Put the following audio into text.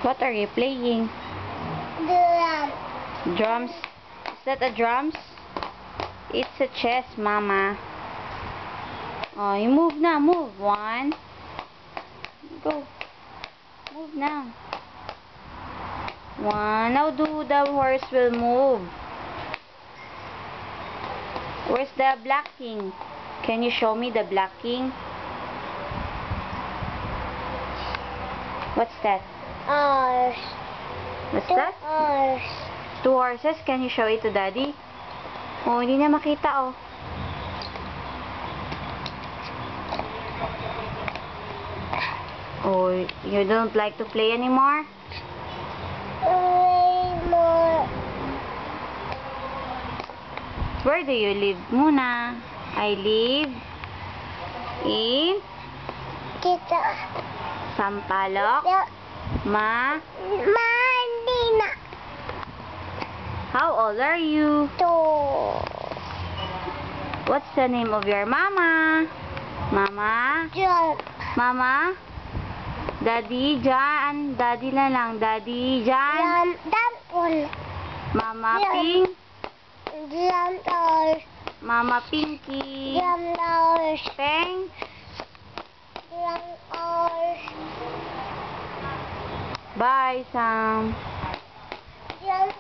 What are you playing? Drum. Drums? Is that a drums? It's a chess, Mama. Oh, you move now. Move. 1. Go. Move now. 1. Now do the horse will move. Where's the black king? Can you show me the black king? What's that? Horse. What's that? Horse. 2 horses. Can you show it to Daddy? Oh, hindi na makita, oh. Oh, you don't like to play anymore? More. Where do you live muna? I live in Kita. Sampaloc, Mandina. How old are you? 2. What's the name of your mama? Mama? Jump. Mama? Daddy Jan. Daddy na lang. Daddy Jan. Dampon. Mama Jan. Pink. Jump horse. Mama Pinky. Jump horse. Peng. Jump horse. Bye, Sam. Jump